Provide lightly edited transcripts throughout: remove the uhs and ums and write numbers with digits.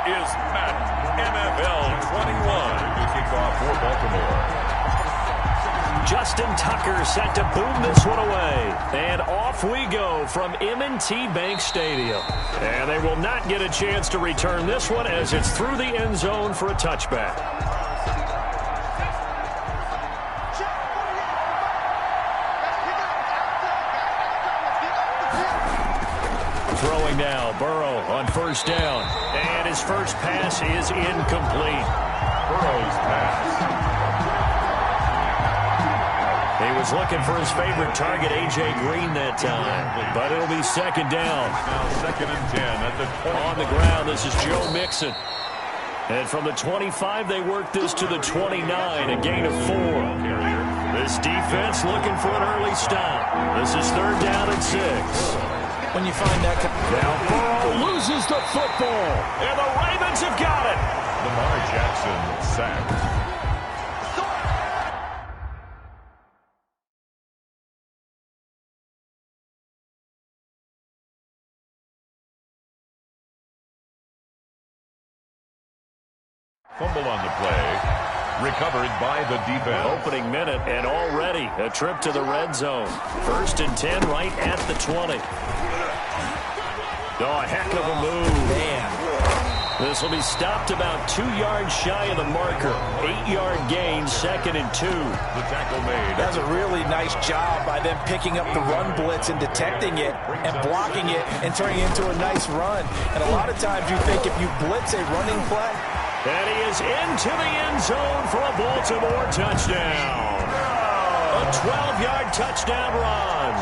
is Madden NFL 21 to kick off for Baltimore. Justin Tucker set to boom this one away. And off we go from M&T Bank Stadium. And they will not get a chance to return this one as it's through the end zone for a touchback. Throwing now, Burrow on first down. And his first pass is incomplete. Burrow's pass. He was looking for his favorite target, A.J. Green, that time. But it'll be second down. Now second and 10 at the 20. On the ground, this is Joe Mixon. And from the 25, they work this to the 29, a gain of 4. This defense looking for an early stop. This is third down and 6. When you find that... Now Burrow loses the football. And the Ravens have got it. Lamar Jackson sacked. Fumble on the play. Recovered by the defense. Opening minute and already a trip to the red zone. First and 10 right at the 20. Oh, a heck of a move. Man. This will be stopped about 2 yards shy of the marker. 8-yard gain, second and 2. The tackle made. That's a really nice job by them picking up the run blitz and detecting it and blocking it and turning it into a nice run. And a lot of times you think if you blitz a running play, and he is into the end zone for a Baltimore touchdown. A 12-yard touchdown run.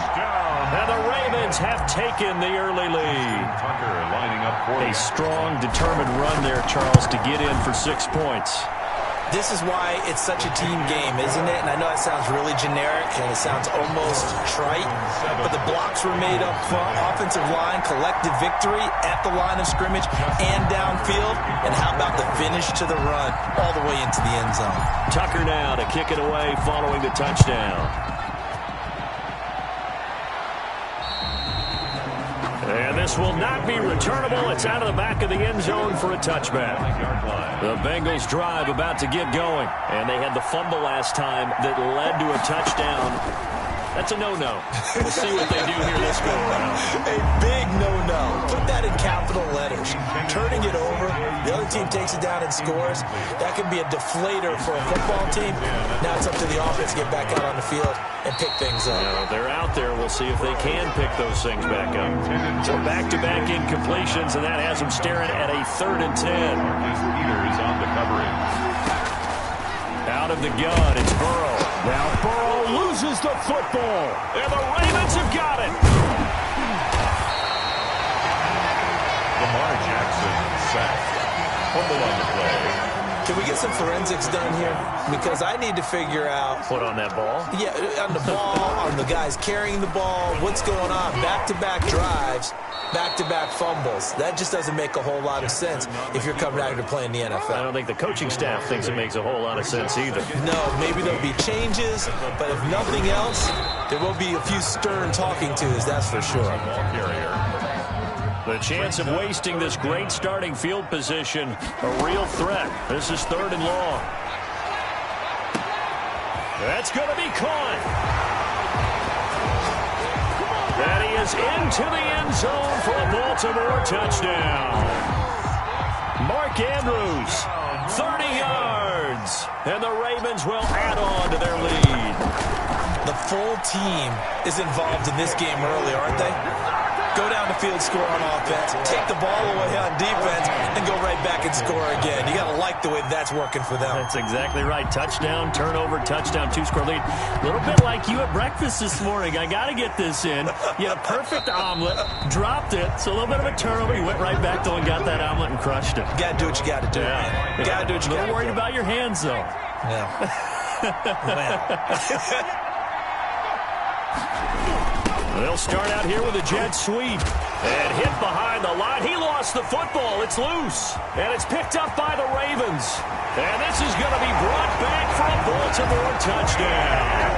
And the Ravens have taken the early lead. Tucker lining up for a strong, determined run there, Charles, to get in for 6 points. This is why it's such a team game, isn't it? And I know it sounds really generic and it sounds almost trite, but the blocks were made up front, offensive line, collective victory at the line of scrimmage and downfield. And how about the finish to the run all the way into the end zone? Tucker now to kick it away following the touchdown. And this will not be returnable. It's out of the back of the end zone for a touchback. The Bengals drive about to get going. And they had the fumble last time that led to a touchdown. That's a no-no. We'll see what they do here this go around. A big no-no. Put that in capital letters. Turning it over, the other team takes it down and scores. That can be a deflator for a football team. Now it's up to the offense to get back out on the field and pick things up. You know, they're out there. We'll see if they can pick those things back up. So back-to-back incompletions, and that has them staring at a 3rd and 10. Peters on the coverage. Out of the gun, it's Burrow. Now Burrow loses the football, and the Ravens have got it. Lamar Jackson sacked. Fumble on the play. Can we get some forensics done here? Because I need to figure out... What, on that ball? Yeah, on the ball, on the guys carrying the ball, what's going on? Back-to-back drives, back-to-back fumbles. That just doesn't make a whole lot of sense if you're coming out here to play in the NFL. I don't think the coaching staff thinks it makes a whole lot of sense either. No, maybe there'll be changes, but if nothing else, there will be a few stern talking tos, that's for sure. Ball carrier. The chance of wasting this great starting field position, a real threat. This is 3rd and long. That's going to be caught. And he is into the end zone for a Baltimore touchdown. Mark Andrews, 30 yards. And the Ravens will add on to their lead. The full team is involved in this game early, aren't they? Go down the field, score on offense, take the ball away on defense, and go right back and score again. You got to like the way that's working for them. That's exactly right. Touchdown, turnover, touchdown, 2-score lead. A little bit like you at breakfast this morning. I got to get this in. You had a perfect omelet, dropped it, so a little bit of a turnover. You went right back, though, and got that omelet and crushed it. You got to do what you got to do, man. You got to do what you got to do. A little worried about your hands, though. Yeah. They'll start out here with a jet sweep. And hit behind the line. He lost the football. It's loose. And it's picked up by the Ravens. And this is going to be brought back for a Baltimore touchdown.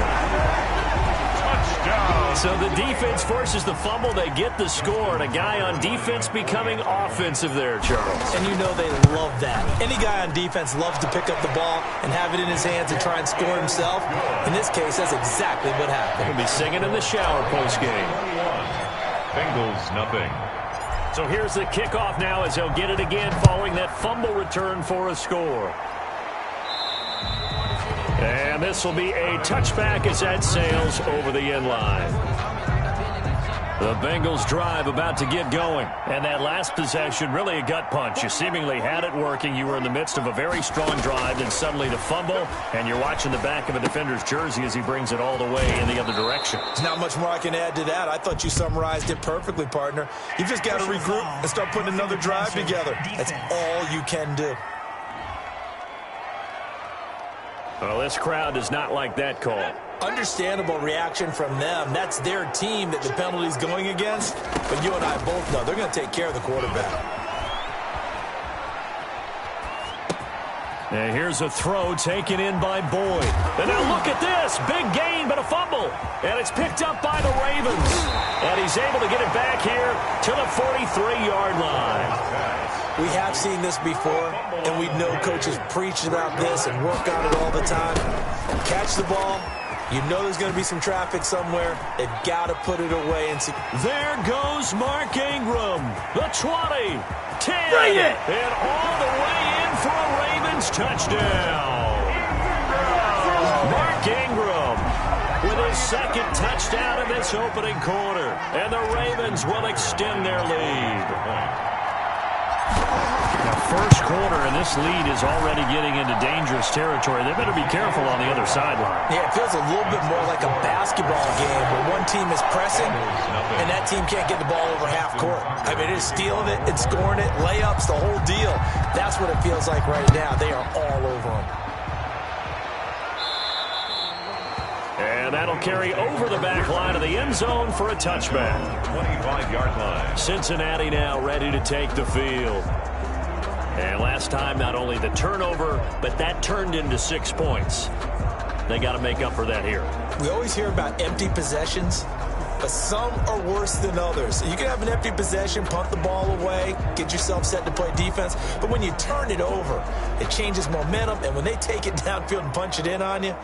down. So the defense forces the fumble. They get the score, and a guy on defense becoming offensive there, Charles. And you know they love that. Any guy on defense loves to pick up the ball and have it in his hands and try and score himself. In this case, that's exactly what happened. He'll be singing in the shower post-game. Bengals, nothing. So here's the kickoff now as he'll get it again following that fumble return for a score. And this will be a touchback as that sails over the end line. The Bengals drive about to get going. And that last possession, really a gut punch. You seemingly had it working. You were in the midst of a very strong drive, then suddenly the fumble, and you're watching the back of a defender's jersey as he brings it all the way in the other direction. There's not much more I can add to that. I thought you summarized it perfectly, partner. You've just got to regroup and start putting another drive together. That's all you can do. Well, this crowd does not like that call. Understandable reaction from them. That's their team that the penalty's going against. But you and I both know they're going to take care of the quarterback. And here's a throw taken in by Boyd. And now look at this. Big gain, but a fumble. And it's picked up by the Ravens. And he's able to get it back here to the 43-yard line. We have seen this before, and we know coaches preach about this and work on it all the time. Catch the ball. You know there's going to be some traffic somewhere. They've got to put it away. And there goes Mark Ingram. The 20, 10, bring it! And all the way in for a Ravens touchdown. Mark Ingram with his second touchdown of this opening quarter. And the Ravens will extend their lead. Now, first quarter, and this lead is already getting into dangerous territory. They better be careful on the other sideline. Yeah, it feels a little bit more like a basketball game where one team is pressing and that team can't get the ball over half court. I mean, it's stealing it, it's scoring it, layups, the whole deal. That's what it feels like right now. They are all over them. And that'll carry over the back line of the end zone for a touchback. 25-yard line. Cincinnati now ready to take the field. And last time, not only the turnover, but that turned into 6 points. They got to make up for that here. We always hear about empty possessions, but some are worse than others. You can have an empty possession, punt the ball away, get yourself set to play defense, but when you turn it over, it changes momentum, and when they take it downfield and punch it in on you,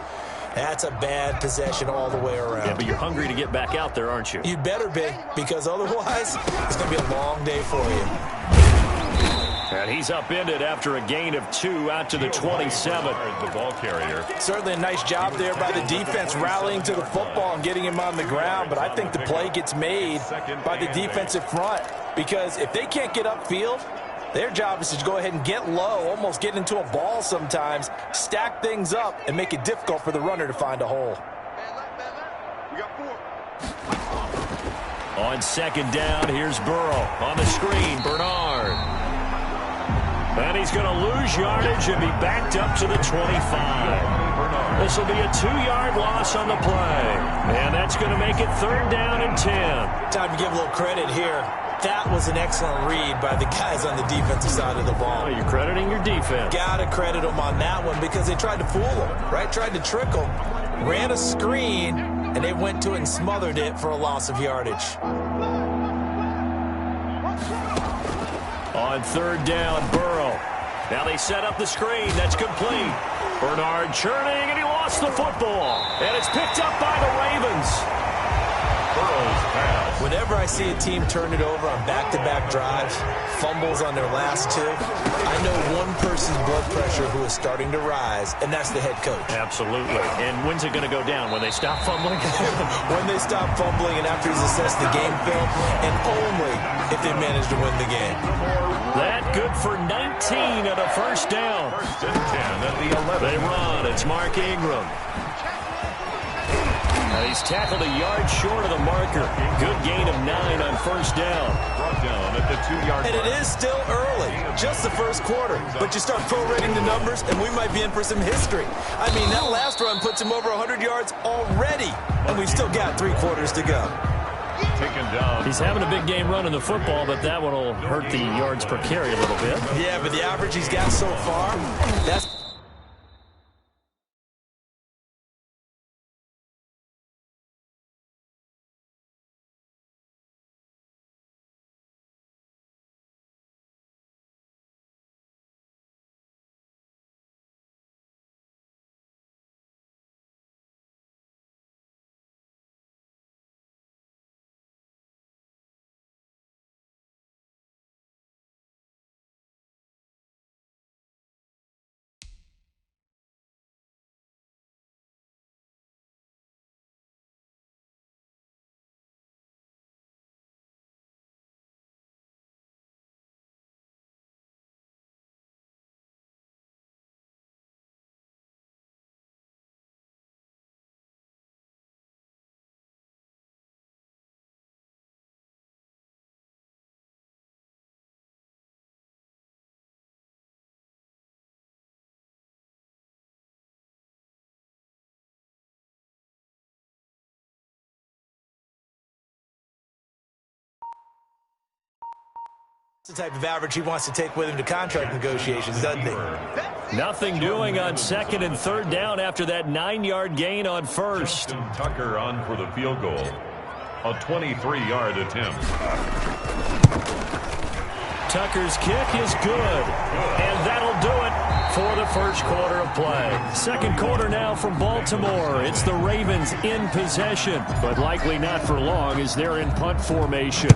that's a bad possession all the way around. Yeah, but you're hungry to get back out there, aren't you? You'd better be, because otherwise, it's going to be a long day for you. And he's upended after a gain of 2 out to the 27. The ball carrier. Certainly a nice job there by the defense rallying to the football and getting him on the ground, but I think the play gets made by the defensive front, because if they can't get upfield, their job is to go ahead and get low, almost get into a ball sometimes, stack things up, and make it difficult for the runner to find a hole. On second down, here's Burrow. On the screen, Bernard. And he's going to lose yardage and be backed up to the 25. This will be a 2-yard loss on the play. And that's going to make it 3rd down and 10. Time to give a little credit here. That was an excellent read by the guys on the defensive side of the ball. Oh, you're crediting your defense. Got to credit them on that one because they tried to fool them, right? Tried to trick them. Ran a screen, and they went to it and smothered it for a loss of yardage. On 3rd down, Burrow. Now they set up the screen. That's complete. Bernard churning, and he lost the football. And it's picked up by the Ravens. Burrow's pass. Whenever I see a team turn it over on back-to-back drives, fumbles on their last 2, I know one person's blood pressure who is starting to rise, and that's the head coach. Absolutely. And when's it going to go down? When they stop fumbling? When they stop fumbling and after he's assessed the game film, and only if they manage to win the game. That good for 19 at a first down. 1st and 10 at the 11. They run. It's Mark Ingram. And he's tackled a yard short of the marker. Good gain of 9 on 1st down. Brought down at the 2-yard line. And it is still early, just the first quarter. But you start prorating the numbers, and we might be in for some history. I mean, that last run puts him over 100 yards already, and we've still got 3 quarters to go. Taken down. He's having a big game running the football, but that one will hurt the yards per carry a little bit. Yeah, but the average he's got so far, that's The type of average he wants to take with him to contract negotiations, doesn't he? Nothing doing on second and third down after that 9-yard gain on first. Tucker on for the field goal. A 23-yard attempt. Tucker's kick is good. And that'll do it for the first quarter of play. Second quarter now from Baltimore. It's the Ravens in possession, but likely not for long as they're in punt formation.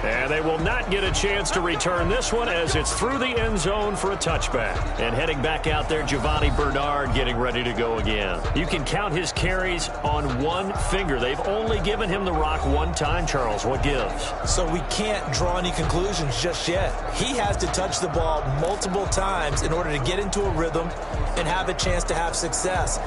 And they will not get a chance to return this one as it's through the end zone for a touchback. And heading back out there, Giovanni Bernard getting ready to go again. You can count his carries on one finger. They've only given him the rock one time, Charles. What gives? So we can't draw any conclusions just yet. He has to touch the ball multiple times in order to get into a rhythm and have a chance to have success.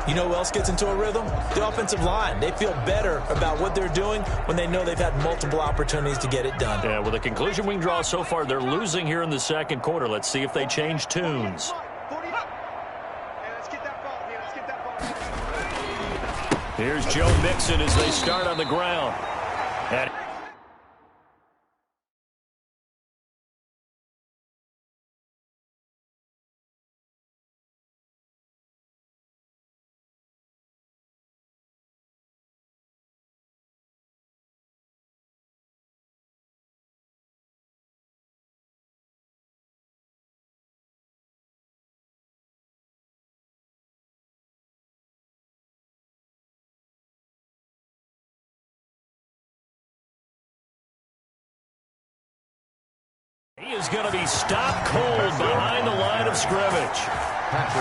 You know who else gets into a rhythm? The offensive line. They feel better about what they're doing when they know they've had multiple opportunities to get it done. Yeah, well, the conclusion we can draw so far, they're losing here in the second quarter. Let's see if they change tunes. Here's Joe Mixon as they start on the ground. And he is going to be stopped cold behind the line of scrimmage.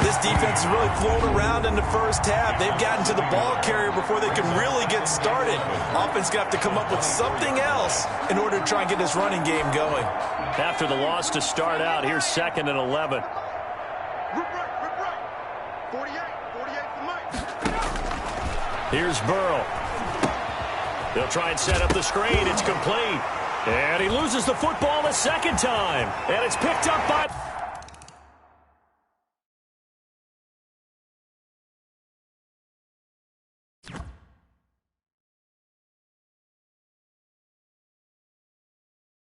This defense has really flown around in the first half. They've gotten to the ball carrier before they can really get started. Offense going to have to come up with something else in order to try and get this running game going. After the loss to start out, here's 2nd and 11. Here's Burrow. They'll try and set up the screen. It's complete. And he loses the football the second time. And it's picked up by...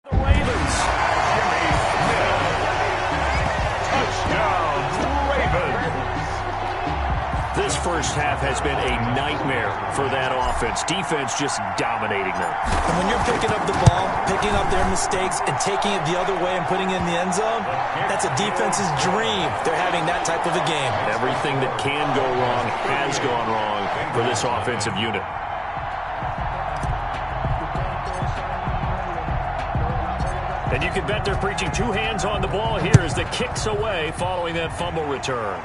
the Ravens. Touchdown, Ravens. This first half has been a nightmare for that offense. Defense just dominating them. And when you're picking up the ball, picking up their mistakes, and taking it the other way and putting it in the end zone, that's a defense's dream. They're having that type of a game. Everything that can go wrong has gone wrong for this offensive unit. And you can bet they're preaching two hands on the ball here as the kick's away following that fumble return.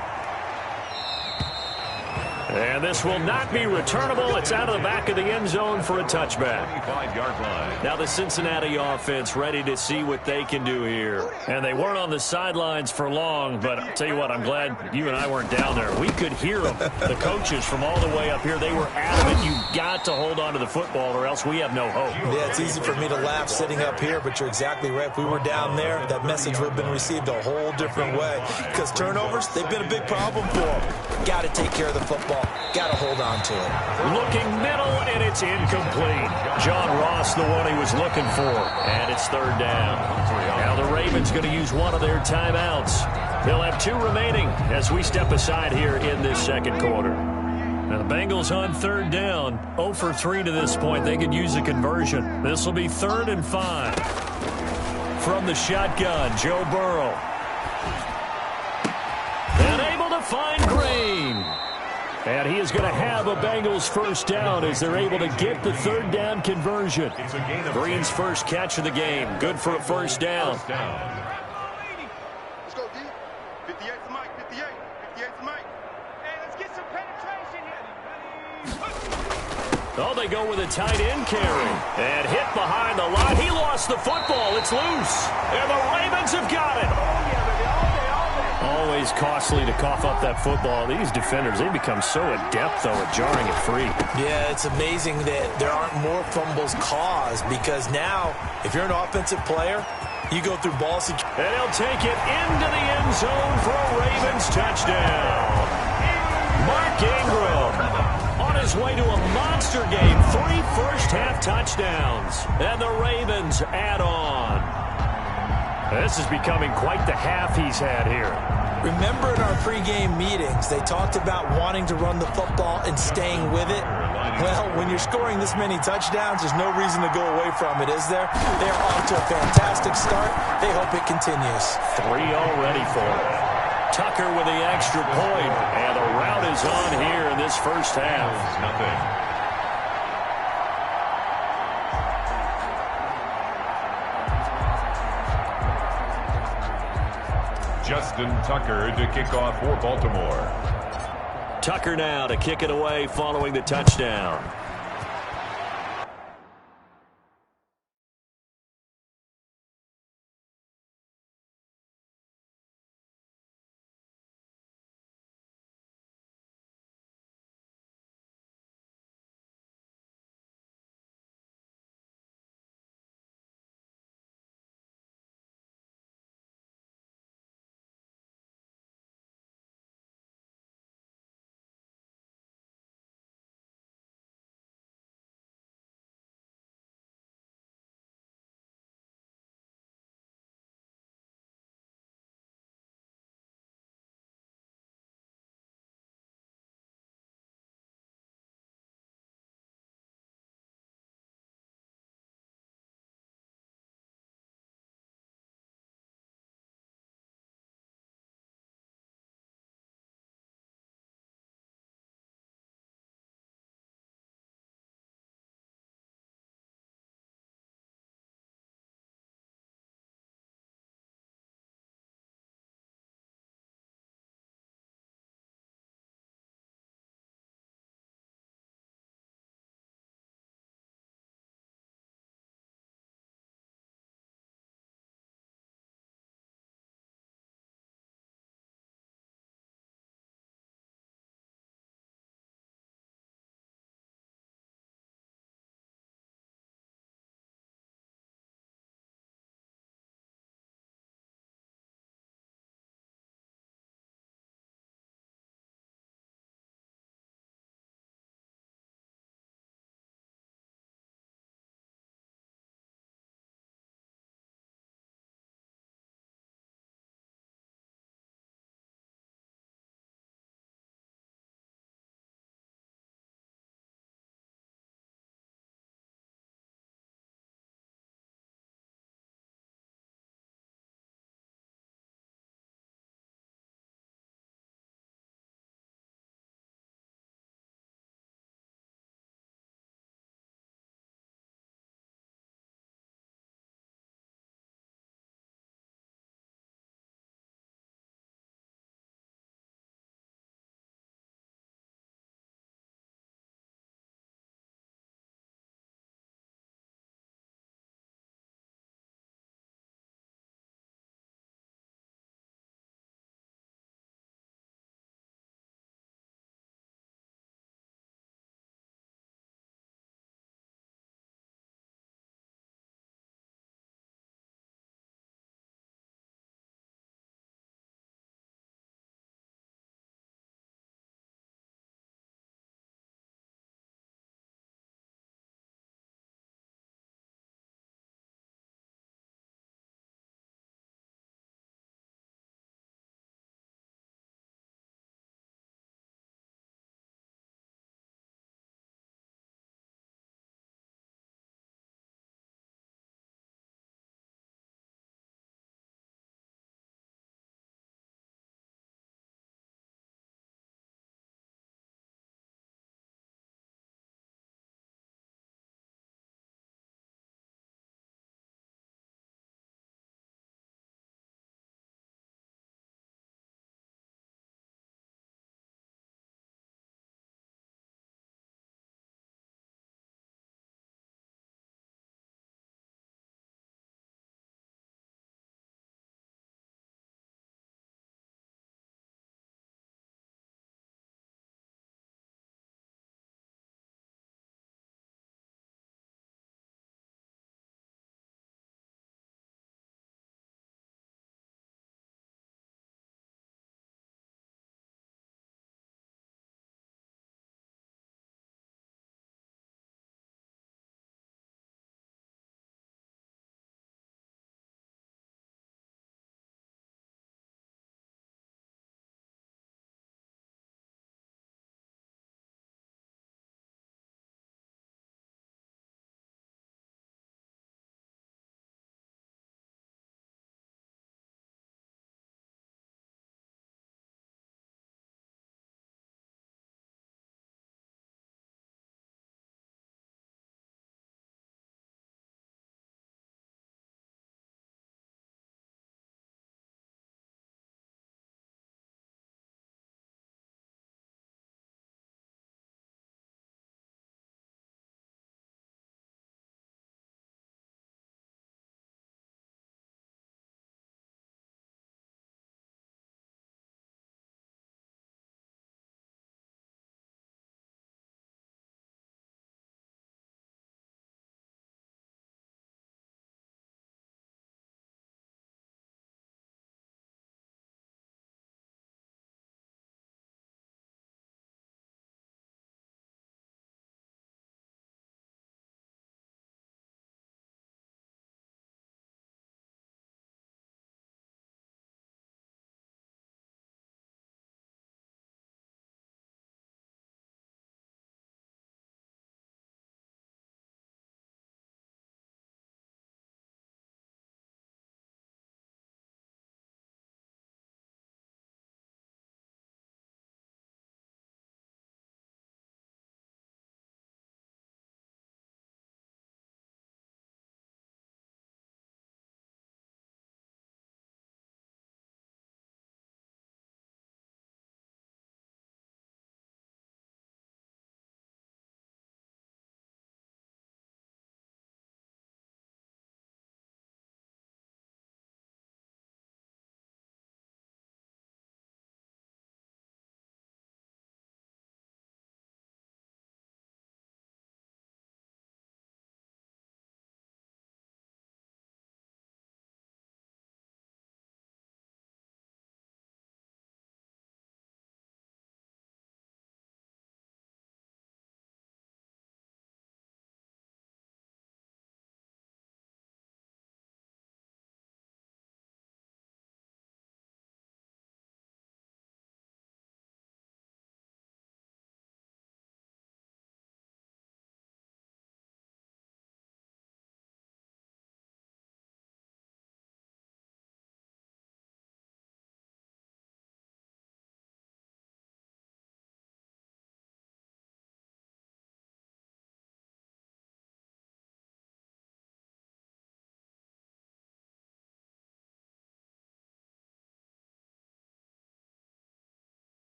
And this will not be returnable. It's out of the back of the end zone for a touchback. 25-yard line. Now the Cincinnati offense ready to see what they can do here. And they weren't on the sidelines for long, but I'll tell you what, I'm glad you and I weren't down there. We could hear them. The coaches from all the way up here, they were adamant. You've got to hold on to the football or else we have no hope. Yeah, it's easy for me to laugh sitting up here, but you're exactly right. If we were down there, that message would have been received a whole different way. Because turnovers, they've been a big problem for them. Got to take care of the football. Got to hold on to it. Looking middle, and it's incomplete. John Ross, the one he was looking for. And it's third down. Now the Ravens going to use one of their timeouts. They'll have 2 remaining as we step aside here in this second quarter. Now the Bengals on third down. 0 for 3 to this point. They could use a conversion. This will be 3rd and 5. From the shotgun, Joe Burrow. And able to find Green. And he is going to have a Bengals first down as they're able to get the third down conversion. Green's first catch of the game. Good for a first down. Let's go, D. 58 to Mike, 58. 58 to Mike. Hey, let's get some penetration here. Oh, they go with a tight end carry. And hit behind the line. He lost the football. It's loose. And the Ravens have got it. Always costly to cough up that football. These defenders, they become so adept, though, at jarring it free. Yeah, it's amazing that there aren't more fumbles caused because now, if you're an offensive player, you go through ball security. And he'll take it into the end zone for a Ravens touchdown. Mark Ingram on on his way to a monster game. 3 first-half touchdowns. And the Ravens add on. This is becoming quite the half he's had here. Remember in our pregame meetings, they talked about wanting to run the football and staying with it. Well, when you're scoring this many touchdowns, there's no reason to go away from it, is there? They're off to a fantastic start. They hope it continues. 3 already for him. Tucker with the extra point, and the route is on here in this first half. Nothing. Justin Tucker to kick off for Baltimore. Tucker now to kick it away following the touchdown.